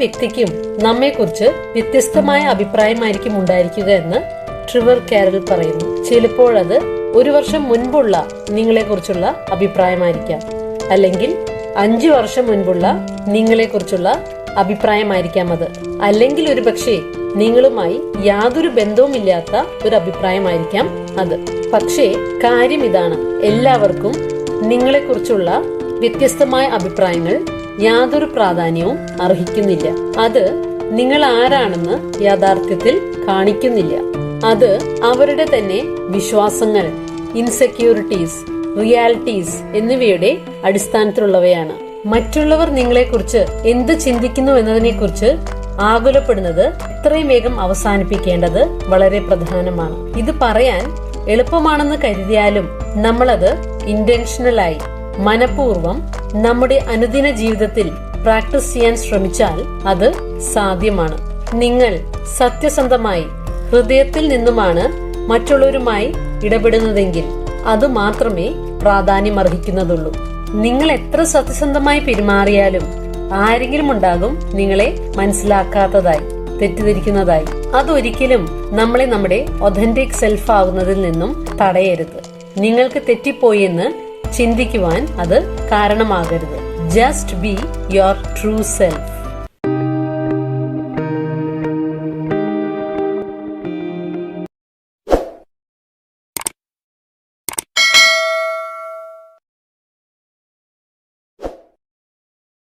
വ്യക്തിക്കും നമ്മെക്കുറിച്ച് വ്യത്യസ്തമായ അഭിപ്രായമായിരിക്കും ഉണ്ടായിരിക്കുക എന്ന് ട്രിവർ കാരൽ പറയുന്നു. ചിലപ്പോഴത് 1 വർഷം മുൻപുള്ള നിങ്ങളെക്കുറിച്ചുള്ള അഭിപ്രായമായിരിക്കാം, അല്ലെങ്കിൽ 5 വർഷം മുൻപുള്ള നിങ്ങളെക്കുറിച്ചുള്ള അഭിപ്രായമായിരിക്കാം അത്, അല്ലെങ്കിൽ ഒരു പക്ഷേ നിങ്ങളുമായി യാതൊരു ബന്ധവുമില്ലാത്ത ഒരു അഭിപ്രായമായിരിക്കാം അത്. പക്ഷേ കാര്യം ഇതാണ്, എല്ലാവർക്കും നിങ്ങളെക്കുറിച്ചുള്ള വ്യത്യസ്തമായ അഭിപ്രായങ്ങൾ യാതൊരു പ്രാധാന്യവും അർഹിക്കുന്നില്ല. അത് നിങ്ങൾ ആരാണെന്ന് യാഥാർത്ഥ്യത്തിൽ കാണിക്കുന്നില്ല. അത് അവരുടെ തന്നെ വിശ്വാസങ്ങൾ, ഇൻസെക്യൂരിറ്റീസ്, റിയാലിറ്റീസ് എന്നിവയുടെ അടിസ്ഥാനത്തിലുള്ളവയാണ്. മറ്റുള്ളവർ നിങ്ങളെക്കുറിച്ച് എന്ത് ചിന്തിക്കുന്നു എന്നതിനെക്കുറിച്ച് ആകുലപ്പെടുന്നത് എത്രയും വേഗം അവസാനിപ്പിക്കേണ്ടത് വളരെ പ്രധാനമാണ്. ഇത് പറയാൻ എളുപ്പമാണെന്ന് കരുതിയാലും നമ്മളത് ഇന്റൻഷനലായി, മനഃപൂർവ്വം നമ്മുടെ അനുദിന ജീവിതത്തിൽ പ്രാക്ടീസ് ചെയ്യാൻ ശ്രമിച്ചാൽ അത് സാധ്യമാണ്. നിങ്ങൾ സത്യസന്ധമായി ഹൃദയത്തിൽ നിന്നുമാണ് മറ്റുള്ളവരുമായി ഇടപെടുന്നതെങ്കിൽ അത് മാത്രമേ പ്രാധാന്യം അർഹിക്കുന്നതുള്ളൂ. നിങ്ങൾ എത്ര സത്യസന്ധമായി പെരുമാറിയാലും ആരെങ്കിലും ഉണ്ടാകും നിങ്ങളെ മനസ്സിലാക്കാത്തതായി, തെറ്റിദ്ധരിക്കുന്നതായി. അതൊരിക്കലും നമ്മളെ നമ്മുടെ ഒതന്റിക് സെൽഫ് ആകുന്നതിൽ നിന്നും തടയരുത്. നിങ്ങൾക്ക് തെറ്റിപ്പോയി എന്ന് ചിന്തിക്കുവാൻ അത് കാരണമാകരുത്. Just be your true self.